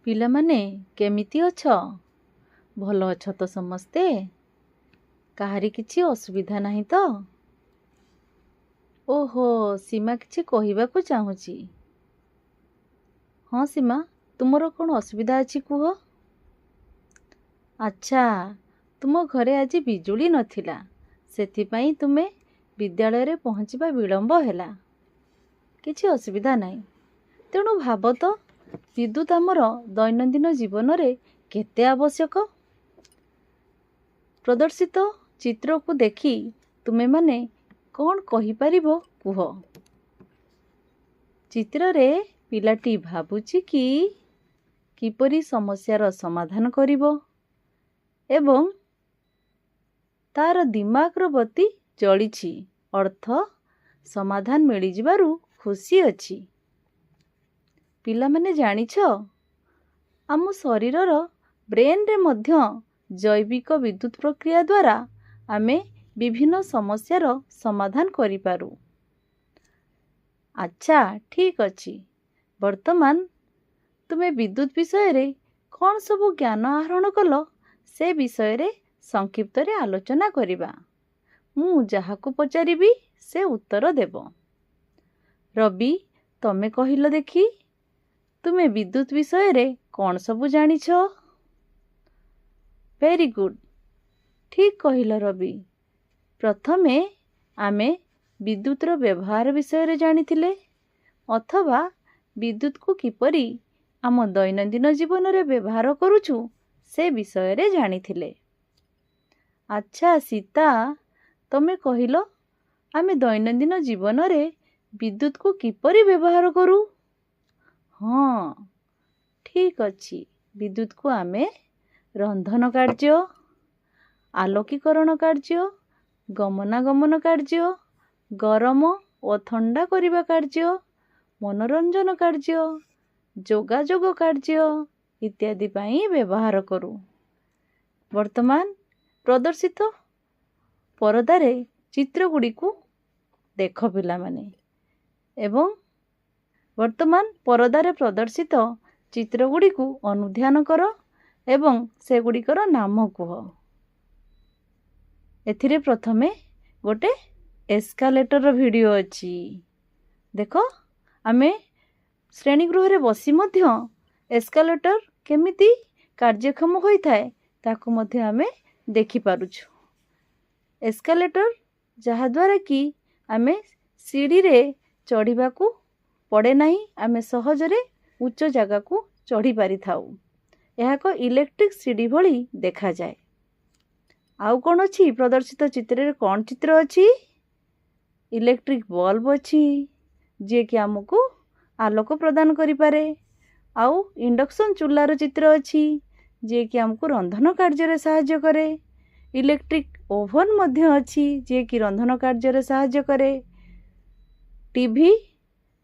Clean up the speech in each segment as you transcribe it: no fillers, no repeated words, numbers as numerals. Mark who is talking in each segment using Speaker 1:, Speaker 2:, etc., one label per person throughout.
Speaker 1: ପିଲାମାନେ କେମିତି ଅଛ? ଭଲ ଅଛ ତ ସମସ୍ତେ? କାହାରି କିଛି ଅସୁବିଧା ନାହିଁ ତ? ଓହୋ, ସୀମା କିଛି କହିବାକୁ ଚାହୁଁଛି। ହଁ ସୀମା, ତୁମର କ'ଣ ଅସୁବିଧା ଅଛି କୁହ? ଆଚ୍ଛା, ତୁମ ଘରେ ଆଜି ବିଜୁଳି ନଥିଲା, ସେଥିପାଇଁ ତୁମେ ବିଦ୍ୟାଳୟରେ ପହଞ୍ଚିବା ବିଳମ୍ବ ହେଲା। କିଛି ଅସୁବିଧା ନାହିଁ। ତେଣୁ ଭାବ ତ, ବିଦ୍ୟୁତ୍ ଆମର ଦୈନନ୍ଦିନ ଜୀବନରେ କେତେ ଆବଶ୍ୟକ? ପ୍ରଦର୍ଶିତ ଚିତ୍ରକୁ ଦେଖି ତୁମେମାନେ କ'ଣ କହିପାରିବ କୁହ? ଚିତ୍ରରେ ପିଲାଟି ଭାବୁଛି କି କିପରି ସମସ୍ୟାର ସମାଧାନ କରିବ ଏବଂ ତାର ଦିମାଗର ବତୀ ଜଳିଛି, ଅର୍ଥ ସମାଧାନ ମିଳିଯିବାରୁ ଖୁସି ଅଛି। ପିଲାମାନେ ଜାଣିଛ, ଆମ ଶରୀରର ବ୍ରେନ୍ରେ ମଧ୍ୟ ଜୈବିକ ବିଦ୍ୟୁତ୍ ପ୍ରକ୍ରିୟା ଦ୍ୱାରା ଆମେ ବିଭିନ୍ନ ସମସ୍ୟାର ସମାଧାନ କରିପାରୁ। ଆଚ୍ଛା, ଠିକ୍ ଅଛି। ବର୍ତ୍ତମାନ ତୁମେ ବିଦ୍ୟୁତ୍ ବିଷୟରେ କ'ଣ ସବୁ ଜ୍ଞାନ ଆହରଣ କଲ, ସେ ବିଷୟରେ ସଂକ୍ଷିପ୍ତରେ ଆଲୋଚନା କରିବା। ମୁଁ ଯାହାକୁ ପଚାରିବି ସେ ଉତ୍ତର ଦେବ। ରବି, ତମେ କହିଲ ଦେଖି, ତୁମେ ବିଦ୍ୟୁତ୍ ବିଷୟରେ କ'ଣ ସବୁ ଜାଣିଛ? ଭେରି ଗୁଡ୍, ଠିକ୍ କହିଲ ରବି। ପ୍ରଥମେ ଆମେ ବିଦ୍ୟୁତ୍ର ବ୍ୟବହାର ବିଷୟରେ ଜାଣିଥିଲେ ଅଥବା ବିଦ୍ୟୁତ୍କୁ କିପରି ଆମ ଦୈନନ୍ଦିନ ଜୀବନରେ ବ୍ୟବହାର କରୁଛୁ ସେ ବିଷୟରେ ଜାଣିଥିଲେ। ଆଚ୍ଛା ସୀତା, ତମେ କହିଲ ଆମେ ଦୈନନ୍ଦିନ ଜୀବନରେ ବିଦ୍ୟୁତ୍କୁ କିପରି ବ୍ୟବହାର କରୁ? ହଁ, ଠିକ୍ ଅଛି। ବିଦ୍ୟୁତ୍କୁ ଆମେ ରନ୍ଧନ କାର୍ଯ୍ୟ, ଆଲୋକୀକରଣ କାର୍ଯ୍ୟ, ଗମନାଗମନ କାର୍ଯ୍ୟ, ଗରମ ଓ ଥଣ୍ଡା କରିବା କାର୍ଯ୍ୟ, ମନୋରଞ୍ଜନ କାର୍ଯ୍ୟ, ଯୋଗାଯୋଗ କାର୍ଯ୍ୟ ଇତ୍ୟାଦି ପାଇଁ ବ୍ୟବହାର କରୁ। ବର୍ତ୍ତମାନ ପ୍ରଦର୍ଶିତ ପରଦାରେ ଚିତ୍ରଗୁଡ଼ିକୁ ଦେଖ ପିଲାମାନେ, ଏବଂ ବର୍ତ୍ତମାନ ପରଦାରେ ପ୍ରଦର୍ଶିତ ଚିତ୍ରଗୁଡ଼ିକୁ ଅନୁଧ୍ୟାନ କର ଏବଂ ସେଗୁଡ଼ିକର ନାମ କୁହ। ଏଥିରେ ପ୍ରଥମେ ଗୋଟେ ଏସ୍କାଲେଟରର ଭିଡ଼ିଓ ଅଛି। ଦେଖ, ଆମେ ଶ୍ରେଣୀଗୃହରେ ବସି ମଧ୍ୟ ଏସ୍କାଲେଟର କେମିତି କାର୍ଯ୍ୟକ୍ଷମ ହୋଇଥାଏ ତାକୁ ମଧ୍ୟ ଆମେ ଦେଖିପାରୁଛୁ। ଏସ୍କାଲେଟର ଯାହାଦ୍ୱାରା କି ଆମେ ସିଡ଼ିରେ ଚଢ଼ିବାକୁ ପଡ଼େ ନାହିଁ, ଆମେ ସହଜରେ ଉଚ୍ଚ ଜାଗାକୁ ଚଢ଼ି ପାରିଥାଉ। ଏହା ଏକ ଇଲେକ୍ଟ୍ରିକ୍ ସିଡ଼ି ଭଳି ଦେଖାଯାଏ। ଆଉ କ'ଣ ଅଛି? ପ୍ରଦର୍ଶିତ ଚିତ୍ରରେ କ'ଣ ଚିତ୍ର ଅଛି? ଇଲେକ୍ଟ୍ରିକ୍ ବଲ୍ବ ଅଛି, ଯିଏକି ଆମକୁ ଆଲୋକ ପ୍ରଦାନ କରିପାରେ। ଆଉ ଇଣ୍ଡକ୍ସନ୍ ଚୁଲାର ଚିତ୍ର ଅଛି, ଯିଏକି ଆମକୁ ରନ୍ଧନ କାର୍ଯ୍ୟରେ ସାହାଯ୍ୟ କରେ। ଇଲେକ୍ଟ୍ରିକ୍ ଓଭନ୍ ମଧ୍ୟ ଅଛି, ଯିଏକି ରନ୍ଧନ କାର୍ଯ୍ୟରେ ସାହାଯ୍ୟ କରେ। ଟିଭି,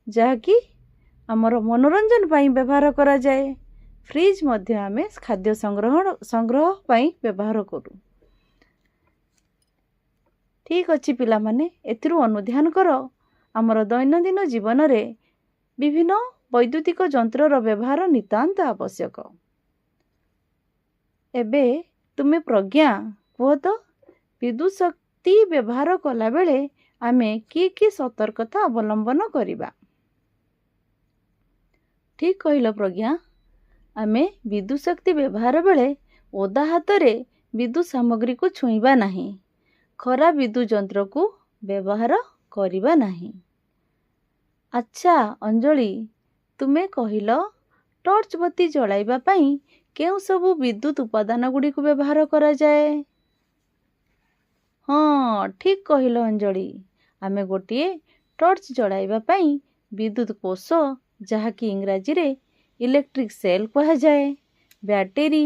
Speaker 1: ଯାହାକି ଆମର ମନୋରଞ୍ଜନ ପାଇଁ ବ୍ୟବହାର କରାଯାଏ। ଫ୍ରିଜ୍ ମଧ୍ୟ ଆମେ ଖାଦ୍ୟ ସଂଗ୍ରହ ପାଇଁ ବ୍ୟବହାର କରୁ। ଠିକ୍ ଅଛି ପିଲାମାନେ, ଏଥିରୁ ଅନୁଧ୍ୟାନ କର ଆମର ଦୈନନ୍ଦିନ ଜୀବନରେ ବିଭିନ୍ନ ବୈଦ୍ୟୁତିକ ଯନ୍ତ୍ରର ବ୍ୟବହାର ନିତାନ୍ତ ଆବଶ୍ୟକ। ଏବେ ତୁମେ ପ୍ରଜ୍ଞା କୁହ ତ, ବିଦ୍ୟୁତ୍ ଶକ୍ତି ବ୍ୟବହାର କଲାବେଳେ ଆମେ କି ସତର୍କତା ଅବଲମ୍ବନ କରିବା? ଠିକ୍ କହିଲ ପ୍ରଜ୍ଞା। ଆମେ ବିଦ୍ୟୁତ୍ ଶକ୍ତି ବ୍ୟବହାର ବେଳେ ଓଦା ହାତରେ ବିଦ୍ୟୁତ୍ ସାମଗ୍ରୀକୁ ଛୁଇଁବା ନାହିଁ। ଖରାପ ବିଦ୍ୟୁତ୍ ଯନ୍ତ୍ରକୁ ବ୍ୟବହାର କରିବା ନାହିଁ। ଆଚ୍ଛା ଅଞ୍ଜଳି, ତୁମେ କହିଲ ଟର୍ଚ୍ଚ ବତୀ ଜଳାଇବା ପାଇଁ କେଉଁ ସବୁ ବିଦ୍ୟୁତ୍ ଉପାଦାନ ଗୁଡ଼ିକୁ ବ୍ୟବହାର କରାଯାଏ? ହଁ, ଠିକ୍ କହିଲ ଅଞ୍ଜଳି। ଆମେ ଗୋଟିଏ ଟର୍ଚ୍ଚ ଜଳାଇବା ପାଇଁ ବିଦ୍ୟୁତ୍ କୋଷ, ଯାହାକି ଇଂରାଜୀରେ ଇଲେକ୍ଟ୍ରିକ୍ ସେଲ୍ କୁହାଯାଏ, ବ୍ୟାଟେରୀ,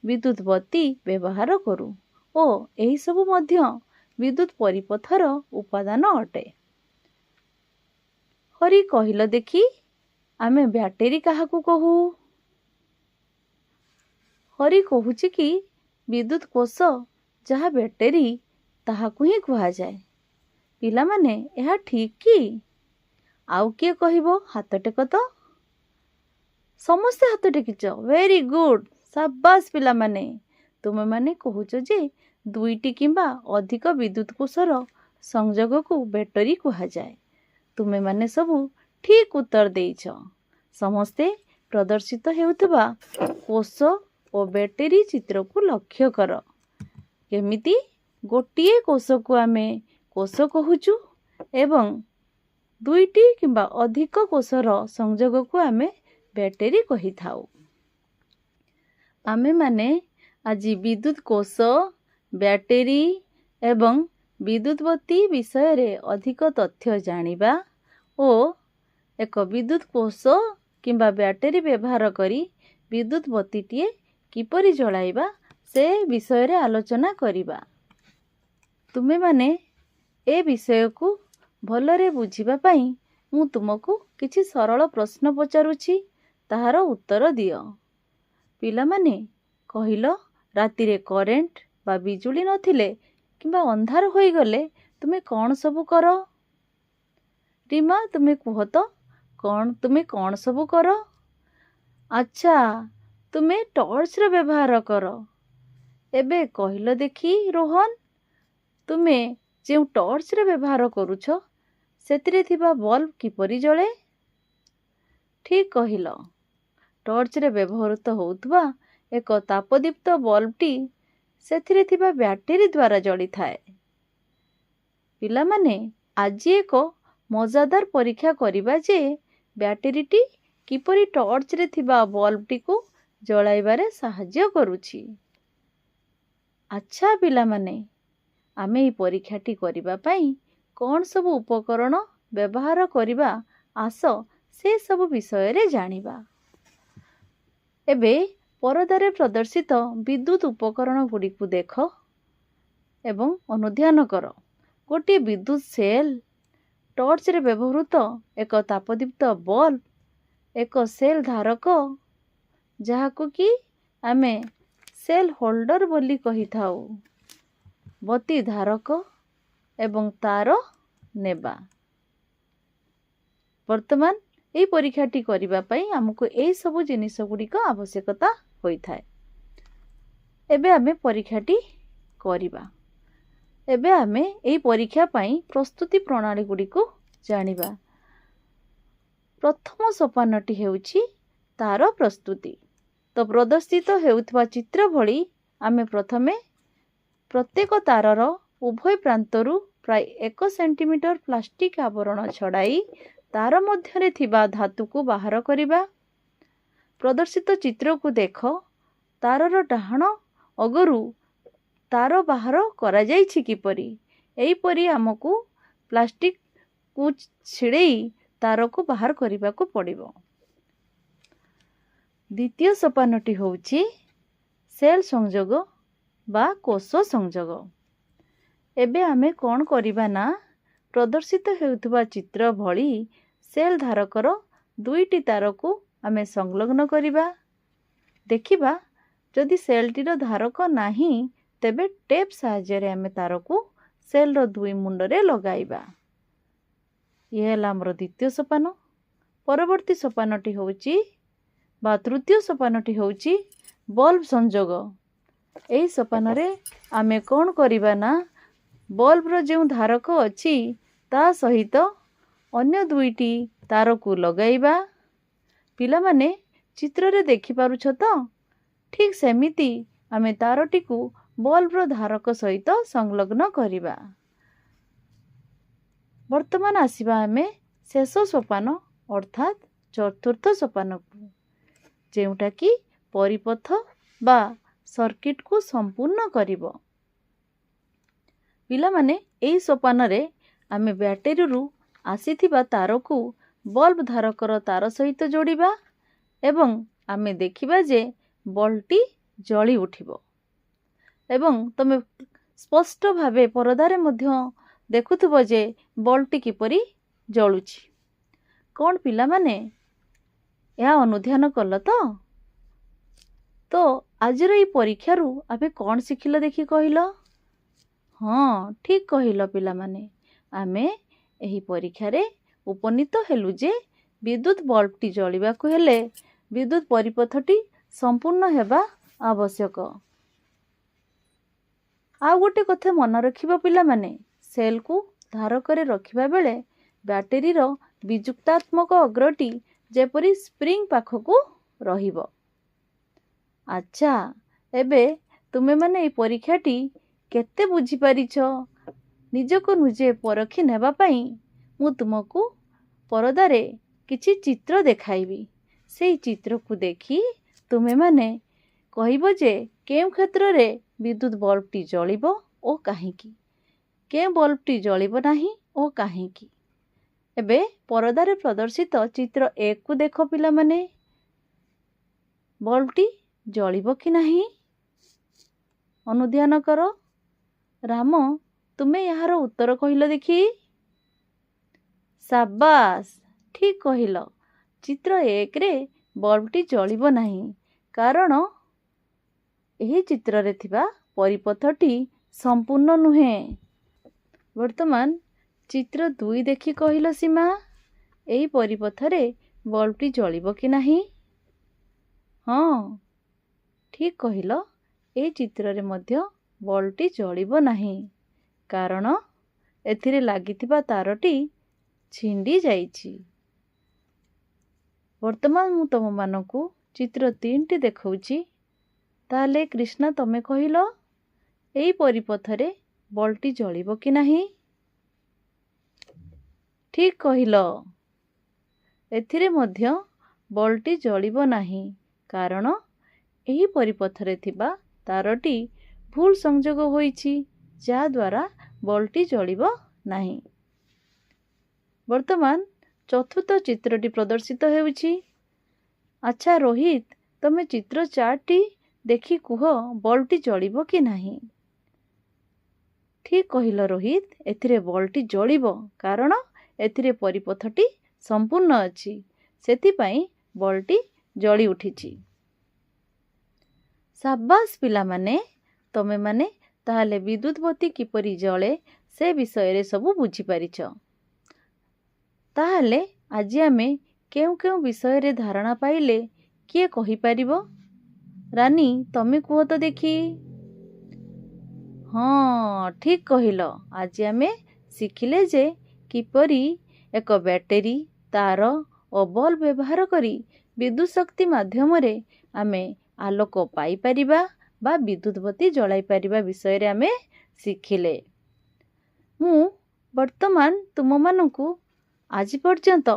Speaker 1: ବିଦ୍ୟୁତ୍ ବତୀ ବ୍ୟବହାର କରୁ ଓ ଏହିସବୁ ମଧ୍ୟ ବିଦ୍ୟୁତ୍ ପରିପଥର ଉପାଦାନ ଅଟେ। ହରି, କହିଲ ଦେଖି, ଆମେ ବ୍ୟାଟେରୀ କାହାକୁ କହୁ? ହରି କହୁଛି କି ବିଦ୍ୟୁତ୍ କୋଷ ଯାହା ବ୍ୟାଟେରୀ, ତାହାକୁ ହିଁ କୁହାଯାଏ। ପିଲାମାନେ, ଏହା ଠିକ୍ କି? ଆଉ କିଏ କହିବ? ହାତ ଟେକ ତ। ସମସ୍ତେ ହାତ ଟେକିଛ, ଭେରି ଗୁଡ୍, ସାବାସ୍ ପିଲାମାନେ। ତୁମେମାନେ କହୁଛ ଯେ 2ଟି କିମ୍ବା ଅଧିକ ବିଦ୍ୟୁତ କୋଷର ସଂଯୋଗକୁ ବ୍ୟାଟେରୀ କୁହାଯାଏ। ତୁମେମାନେ ସବୁ ଠିକ୍ ଉତ୍ତର ଦେଇଛ। ସମସ୍ତେ ପ୍ରଦର୍ଶିତ ହେଉଥିବା କୋଷ ଓ ବ୍ୟାଟେରୀ ଚିତ୍ରକୁ ଲକ୍ଷ୍ୟ କର। କେମିତି ଗୋଟିଏ କୋଷକୁ ଆମେ କୋଷ କହୁଛୁ ଏବଂ 2ଟି କିମ୍ବା ଅଧିକ କୋଷର ସଂଯୋଗକୁ ଆମେ ବ୍ୟାଟେରୀ କହିଥାଉ। ଆମେମାନେ ଆଜି ବିଦ୍ୟୁତ କୋଷ, ବ୍ୟାଟେରୀ ଏବଂ ବିଦ୍ୟୁତବତୀ ବିଷୟରେ ଅଧିକ ତଥ୍ୟ ଜାଣିବା ଓ ଏକ ବିଦ୍ୟୁତ କୋଷ କିମ୍ବା ବ୍ୟାଟେରୀ ବ୍ୟବହାର କରି ବିଦ୍ୟୁତ ବତୀଟିଏ କିପରି ଜଳାଇବା ସେ ବିଷୟରେ ଆଲୋଚନା କରିବା। ତୁମେମାନେ ଏ ବିଷୟକୁ ଭଲରେ ବୁଝିବା ପାଇଁ ମୁଁ ତୁମକୁ କିଛି ସରଳ ପ୍ରଶ୍ନ ପଚାରୁଛି, ତାହାର ଉତ୍ତର ଦିଅ। ପିଲାମାନେ କହିଲ, ରାତିରେ କରେଣ୍ଟ ବା ବିଜୁଳି ନଥିଲେ କିମ୍ବା ଅନ୍ଧାର ହୋଇଗଲେ ତୁମେ କ'ଣ ସବୁ କର? ରିମା, ତୁମେ କୁହ ତ, ତୁମେ କ'ଣ ସବୁ କର? ଆଚ୍ଛା, ତୁମେ ଟର୍ଚ୍ଚର ବ୍ୟବହାର କର। ଏବେ କହିଲ ଦେଖି ରୋହନ, ତୁମେ ଯେଉଁ ଟର୍ଚ୍ଚର ବ୍ୟବହାର କରୁଛ ସେଥିରେ ଥିବା ବଲ୍ବ କିପରି ଜଳେ? ଠିକ୍ କହିଲ। ଟର୍ଚ୍ଚରେ ବ୍ୟବହୃତ ହେଉଥିବା ଏକ ତାପଦୀପ୍ତ ବଲ୍ବଟି ସେଥିରେ ଥିବା ବ୍ୟାଟେରୀ ଦ୍ୱାରା ଜଳିଥାଏ। ପିଲାମାନେ, ଆଜି ଏକ ମଜାଦାର ପରୀକ୍ଷା କରିବା ଯେ ବ୍ୟାଟେରୀଟି କିପରି ଟର୍ଚ୍ଚରେ ଥିବା ବଲ୍ବଟିକୁ ଜଳାଇବାରେ ସାହାଯ୍ୟ କରୁଛି। ଆଚ୍ଛା ପିଲାମାନେ, ଆମେ ଏହି ପରୀକ୍ଷାଟି କରିବା ପାଇଁ କ'ଣ ସବୁ ଉପକରଣ ବ୍ୟବହାର କରିବା, ଆସ ସେ ସବୁ ବିଷୟରେ ଜାଣିବା। ଏବେ ପରଦାରେ ପ୍ରଦର୍ଶିତ ବିଦ୍ୟୁତ ଉପକରଣ ଗୁଡ଼ିକୁ ଦେଖ ଏବଂ ଅନୁଧ୍ୟାନ କର। ଗୋଟିଏ ବିଦ୍ୟୁତ ସେଲ୍, ଟର୍ଚ୍ଚରେ ବ୍ୟବହୃତ ଏକ ତାପଦୀପ୍ତ ବଲ୍ବ, ଏକ ସେଲ୍ ଧାରକ ଯାହାକୁ କି ଆମେ ସେଲ୍ ହୋଲ୍ଡର ବୋଲି କହିଥାଉ, ବତୀ ଧାରକ ଏବଂ ତାର ନେବା। ବର୍ତ୍ତମାନ ଏହି ପରୀକ୍ଷାଟି କରିବା ପାଇଁ ଆମକୁ ଏହି ସବୁ ଜିନିଷ ଗୁଡ଼ିକ ଆବଶ୍ୟକତା ହୋଇଥାଏ। ଏବେ ଆମେ ପରୀକ୍ଷାଟି କରିବା। ଏବେ ଆମେ ଏହି ପରୀକ୍ଷା ପାଇଁ ପ୍ରସ୍ତୁତି ପ୍ରଣାଳୀ ଗୁଡ଼ିକୁ ଜାଣିବା। ପ୍ରଥମ ସୋପାନଟି ହେଉଛି ତାର ପ୍ରସ୍ତୁତି। ତ ପ୍ରଦର୍ଶିତ ହେଉଥିବା ଚିତ୍ର ଭଳି ଆମେ ପ୍ରଥମେ ପ୍ରତ୍ୟେକ ତାରର ଉଭୟ ପ୍ରାନ୍ତରୁ ପ୍ରାୟ 1 ସେଣ୍ଟିମିଟର ପ୍ଲାଷ୍ଟିକ ଆବରଣ ଛଡ଼ାଇ ତାର ମଧ୍ୟରେ ଥିବା ଧାତୁକୁ ବାହାର କରିବା। ପ୍ରଦର୍ଶିତ ଚିତ୍ରକୁ ଦେଖ। ତାରର ଡାହାଣ ଅଗରୁ ତାର ବାହାର କରାଯାଇଛି କିପରି? ଏହିପରି ଆମକୁ ପ୍ଲାଷ୍ଟିକକୁ ଛିଡ଼େଇ ତାରକୁ ବାହାର କରିବାକୁ ପଡ଼ିବ। ଦ୍ୱିତୀୟ ସୋପାନଟି ହେଉଛି ସେଲ୍ ସଂଯୋଗ ବା କୋଷ ସଂଯୋଗ। ଏବେ ଆମେ କ'ଣ କରିବା ନା, ପ୍ରଦର୍ଶିତ ହେଉଥିବା ଚିତ୍ର ଭଳି ସେଲ୍ ଧାରକର 2ଟି ତାରକୁ ଆମେ ସଂଲଗ୍ନ କରିବା। ଦେଖିବା ଯଦି ସେଲ୍ଟିର ଧାରକ ନାହିଁ ତେବେ ଟେପ୍ ସାହାଯ୍ୟରେ ଆମେ ତାରକୁ ସେଲ୍ର 2 ମୁଣ୍ଡରେ ଲଗାଇବା। ଇଏ ହେଲା ଆମର ଦ୍ୱିତୀୟ ସୋପାନ। ପରବର୍ତ୍ତୀ ସୋପାନଟି ହେଉଛି ବା ତୃତୀୟ ସୋପାନଟି ହେଉଛି ବଲ୍ବ ସଂଯୋଗ। ଏହି ସୋପାନରେ ଆମେ କ'ଣ କରିବା ନା, ବଲ୍ବର ଯେଉଁ ଧାରକ ଅଛି ତା ସହିତ ଅନ୍ୟ 2ଟି ତାରକୁ ଲଗାଇବା। ପିଲାମାନେ ଚିତ୍ରରେ ଦେଖିପାରୁଛ ତ? ଠିକ୍ ସେମିତି ଆମେ ତାରଟିକୁ ବଲ୍ବର ଧାରକ ସହିତ ସଂଲଗ୍ନ କରିବା। ବର୍ତ୍ତମାନ ଆସିବା ଆମେ ଶେଷ ସୋପାନ ଅର୍ଥାତ୍ ଚତୁର୍ଥ ସୋପାନକୁ, ଯେଉଁଟାକି ପରିପଥ ବା ସର୍କିଟକୁ ସମ୍ପୂର୍ଣ୍ଣ କରିବ। ପିଲାମାନେ, ଏହି ସୋପାନରେ ଆମେ ବ୍ୟାଟେରୀରୁ ଆସିଥିବା ତାରକୁ ବଲ୍ବ ଧାରକର ତାର ସହିତ ଯୋଡ଼ିବା ଏବଂ ଆମେ ଦେଖିବା ଯେ ବଲ୍ବଟି ଜଳି ଉଠିବ ଏବଂ ତୁମେ ସ୍ପଷ୍ଟ ଭାବେ ପରଦାରେ ମଧ୍ୟ ଦେଖୁଥିବ ଯେ ବଲ୍ବଟି କିପରି ଜଳୁଛି। କ'ଣ ପିଲାମାନେ, ଏହା ଅନୁଧ୍ୟାନ କଲ ତ? ତ ଆଜିର ଏହି ପରୀକ୍ଷାରୁ ଆମେ କ'ଣ ଶିଖିଲ ଦେଖି କହିଲ? ହଁ, ଠିକ୍ କହିଲ ପିଲାମାନେ। ଆମେ ଏହି ପରୀକ୍ଷାରେ ଉପନୀତ ହେଲୁ ଯେ ବିଦ୍ୟୁତ ବଲ୍ବଟି ଜଳିବାକୁ ହେଲେ विद्युत परिपथटी संपूर्ण हेबा आवश्यक। आ गोटे कथा मन रखिबा पिला माने, सेल को धारकरे रखिबा बेले बैटेरी रो विजुक्तात्मक अग्रटी जेपरी स्प्रिंग पाखकू रहिबो। अच्छा, एबे तुमे माने ए परीक्षाटी केते बुझी पारिछ निजको निजे परखी नेबा पई मु तुमको परदारे किछि चित्र देखाइबी। सेई चित्र को देखी तुमे माने कहिबो जे केउ क्षेत्र रे विद्युत बल्बटी जलिबो ओ काहेकि, केउ बल्बटी जलिबो नाही ओ काहेकि। एबे परदारे प्रदर्शित चित्र 1 को देखो पिला माने, बल्बटी जलिबो कि नाही अनुध्यान कर। राम, तुमे यार उत्तर कहिल देखी। शाबाश, ठीक कहिल। चित्र 1 रे बल्बटी जलिबो नाही कारण एही चित्र रे थिबा परिपथटी संपूर्ण नुहे। वर्तमान चित्र 2 देखि कहिल सीमा, एही परिपथरे बल्बटी जलिबो कि नाही। हाँ, ठीक कहिल। ए चित्र रे मध्य बल्बटी जलिबो नाही कारण एथिरे लागिथिबा तारटी छिंडी जाइछि। वर्तमान मु तम मानकू चित्र 3 टी देखौछि। ताले कृष्णा तमे कहिल एई परिपथरे बल्बटी जलिबो कि नाही। ठीक कहिल, एथिरे मध्य बल्बटी जलिबो नाही कारण एही परिपथरे थिबा तारटी भूल संजोग होइछि जा द्वारा बल्बटी जलिबो नाही। वर्तमान चतुर्थ चित्रटी प्रदर्शित हेउछि। अच्छा रोहित, तमे चित्र 4 टी देखि कुह बल्बटी जलिबो कि नाही। ठीक कहिल रोहित, एथिरे बल्बटी जलिबो कारण एथिरे परिपथटी संपूर्ण अछि, सेति पई बल्बटी जळि उठिछि। शाबाश पिला माने, तमे माने ताहले विद्युत बत्ती किपरि जळे से विषय रे सब बुझी पारिछ। ताहले आज आमे केउ केउ विषय रे धारणा पाइले किए कहि पारिबो? रानी, तमे कुह तो देखी। हाँ, ठीक कहिल। आज आमे शिखिले जे किपरि एक बैटेरी, तार और बल्ब व्यवहार करी विद्युत शक्ति माध्यम रे आमे आलोक पाई परिबा बा विद्युत बत्ती जलाई परिबा विषय रे आमे शिखिले। मु वर्तमान तुम मानकू आज पर्यंत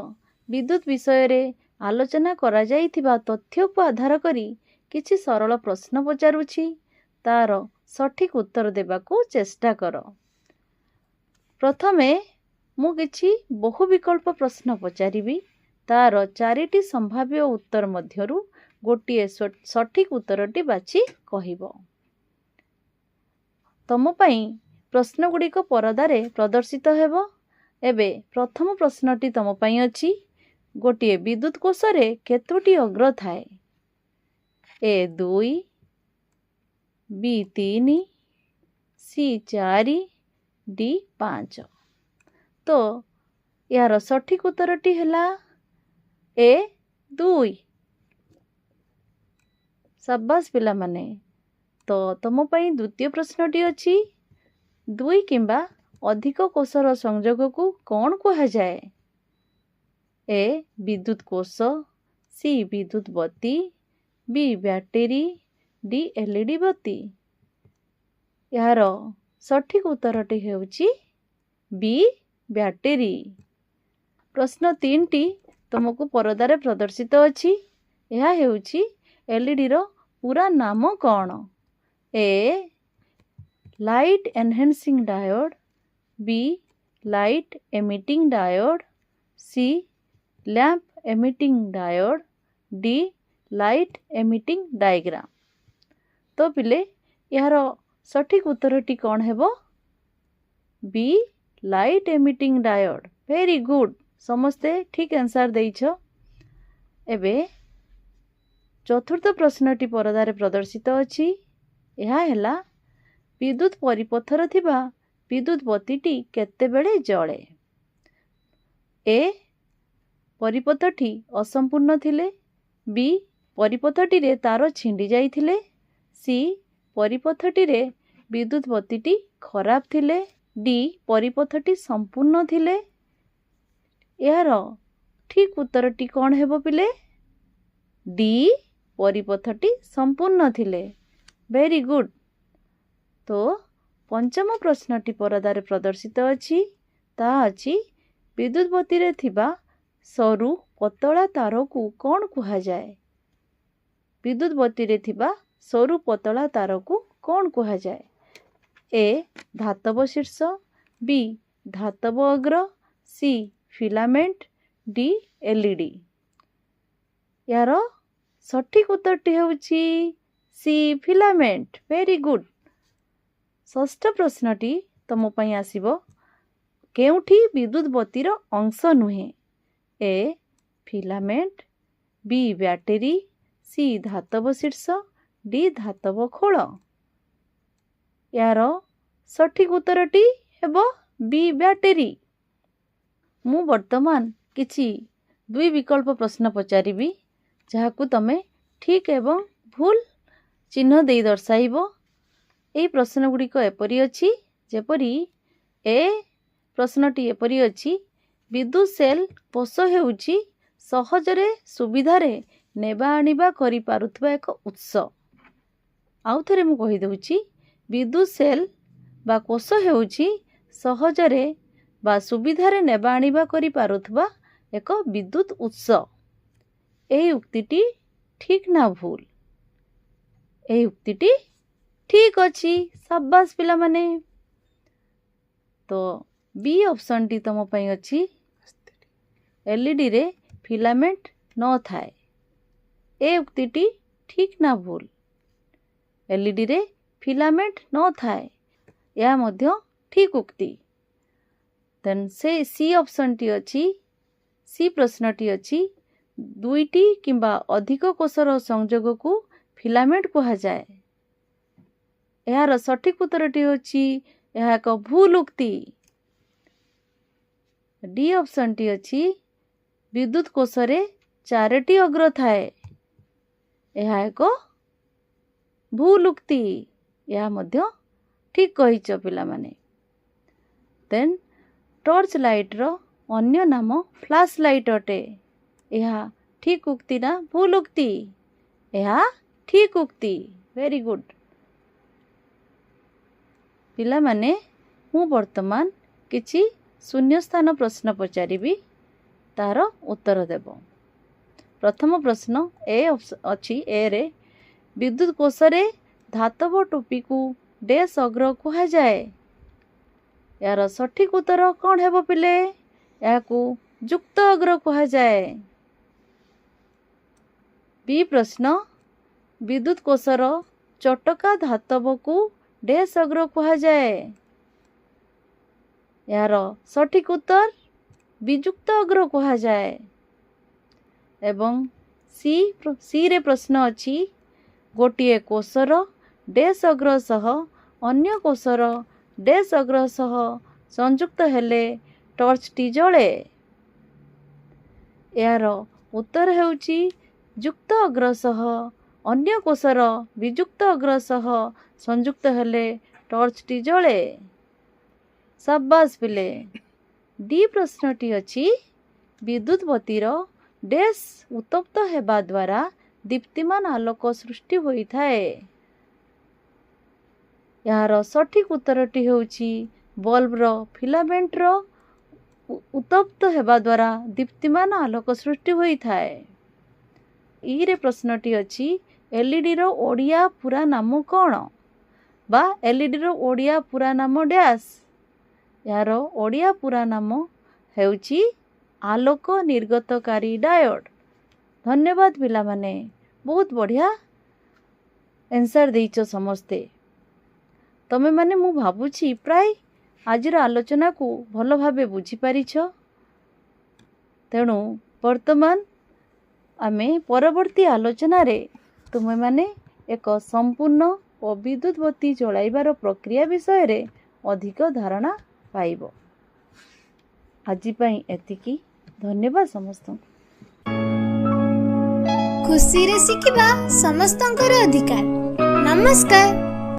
Speaker 1: विद्युत विषय रे आलोचना करा जाइथिबा तथ्य को आधार करी किछि सरल प्रश्न पचारुछि, तार सठिक उत्तर देबाकू चेष्टा कर। प्रथमे मु किछि बहु विकल्प प्रश्न पचारिबी, तार 4टी संभाव्य उत्तर मध्यरु गोटिए सठिक उत्तरटी बाछि कहिबो। तम पई प्रश्न गुड़िक परदारे प्रदर्शित हेबो। एबे प्रथम प्रश्नटी तम पई अछि। गोटिए विद्युत कोष रे केतोटी अग्र थाए? ए 2, बी 3, सी 4, डी 5। तो यार सठिक उत्तरटी हैला ए 2। शाबाश पिला माने। तो तम पई द्वितीय प्रश्नटी अछि। 2 किंबा अधिक कोषर संयोग को कौन कहा जाए? ए विद्युत कोष, सी विद्युत बत्ती, बी बैटेरी, डी एलईडी बत्ती। यार सठिक उत्तरटी हेउछि बी बैटेरी। प्रश्न 3 टी तुमको परदारे प्रदर्शित अछि। यह हेउछि एलईडी रो पूरा नाम कौन? A light enhancing diode, B light emitting diode, C lamp emitting diode, D light emitting diagram. तो पिले यार सठिक उत्तरटी कौन हेबो? B light emitting diode. Very good, समस्ते ठीक आंसर देइछ। एबे चतुर्थ प्रश्नटी परदारे प्रदर्शित अछि। यह हैला विद्युत परिपथर थिबा विद्युत बत्तीटी केते बेले जळे? ए परिपथटी असंपूर्ण थिले बी परिपथटी तार छिंडी जाइथिले, सी परिपथटी विद्युत बत्तीटी खराब थिले, डी परिपथटी संपूर्ण थिले। यार ठीक उत्तरटी कौन हेबो पिले? डी परिपथटी संपूर्ण थिले। Very good. तो पंचम प्रश्नटी परदारे प्रदर्शित अछि, ता अछि विद्युत बत्ती रे थिबा सरू पतला तार को कौन कुहा जाए? विद्युत बत्ती रे थिबा सरू पतला तार को कौन कुहा जाए? ए धातव शीर्ष, बी धातव अग्र, सी फिलामेंट, डी एलईडी। यार सठिक उत्तरटी हेउछि सी फिलामेंट। Very good. षष्ठ प्रश्नटी तुम पई आसीबो, केउठी विद्युत बत्तीर अंश नुहे? ए फिलामेंट, बी बैटरी, सी धातव शीर्ष, डी धातव खोल। यार सठिक उत्तरटी हेबो बी बैटरी। मु वर्तमान किछि दुई विकल्प प्रश्न पचारिबी, जहाकू तमे ठीक एवं भूल चिन्ह देई दर्शाइबो। एई प्रश्न गुड़िक एपरि अछि, जेपरि ए प्रश्नटी एपरि अछि, विद्युत सेल कोष हेउछि सहजरे सुविधारे नेबा आनिबा करि पारुथबा एक उत्स। आउ थरे मु कहि दउछि, विद्युत सेल बा कोष हेउछि सहजरे बा सुविधारे नेबा आनिबा करि पारुथबा एक विद्युत उत्स। एई उक्तिटी ठीक ना भूल? एई उक्तिटी ठीक अछि। शाबाश पिला माने। तो बी ऑप्शन टी तुम पई अछि, एलईडी रे फिलामेंट न थाए। ए उक्तिटी ठीक ना भूल? एलईडी रे फिलामेंट न थाए, या मध्य ठीक उक्ति। देन से सी ऑप्शन टी अछि, सी प्रश्नटी अछि, दुईटी किंबा अधिक कोषर संयोग को फिलामेंट कहा जाए। यार सठिक उत्तरटी होछि यह एक भूल उक्ति। डी ऑप्शन टी अछि, विद्युत कोषरे चारोटी अग्र थाए। यह एक भूल उक्ति। यह मध्य ठीक कहिच पिला माने। देन टॉर्च लाइट रो अन्य नाम फ्लैश लाइट अटे। यह ठीक उक्ति ना भूल उक्ति? यह ठीक उक्ति। वेरी गुड पिला माने। मु वर्तमान किछि शून्य स्थान प्रश्न पचारिबी, तार उत्तर देब। प्रथम प्रश्न ए अछि, ए रे विद्युत कोषरे धातव टोपी को डैश अग्र कहा जाए। यार सठिक उत्तर कौन हेबो पिले? याकू युक्त अग्र कहा जाए। बी प्रश्न, विद्युत कोषर चटका धातव को डैश अग्र कहा जाए। यार सठिक उत्तर वियुक्त अग्र कहा जाए। एवं सी रे प्रश्न अछि, गोटिए कोषर डैश अग्र सह अन्य कोषर डैश अग्र सह संयुक्त हेले टॉर्चटी जळे। यार उत्तर हेउछि युक्त अग्र सह अन्य कोषर वियुक्त अग्र सह संयुक्त हेले टॉर्चटी जळे। शाबाश पिले। डी प्रश्नटी अछि, विद्युत बत्तीर डैश उत्तप्त हेबा द्वारा दीप्तिमान आलोक सृष्टि होई थाए। यार सठिक उत्तरटी हेउछि बल्ब रो फिलामेंट रो उत्तप्त हेबा द्वारा दीप्तिमान आलोक सृष्टि होई थाए। ई रे प्रश्नटी अछि, एलईडी रो ओडिया पूरा नाम कौन? बा एलईडी रो ओडिया पूरा नाम डैश। यार ओडिया पूरा नाम हेउछि आलोक निर्गतकारी डायोड। धन्यवाद पिला माने, बहुत बढ़िया आंसर देइछ समस्ते। तमे माने मु भाबुछि प्राय आजिर आलोचना को भल भाबे बुझी पारिछ। तेणु वर्तमान आमे परवर्ती आलोचना रे तुमे माने एक संपूर्ण और विद्युत बत्ती जलाइबार प्रक्रिया विषय रे अधिक धारणा पाइब। आजि पई एतिकी। धन्यवाद समस्त।
Speaker 2: ଖୁସିରେ ଶିଖିବା ସମସ୍ତଙ୍କର ଅଧିକାର। ନମସ୍କାର।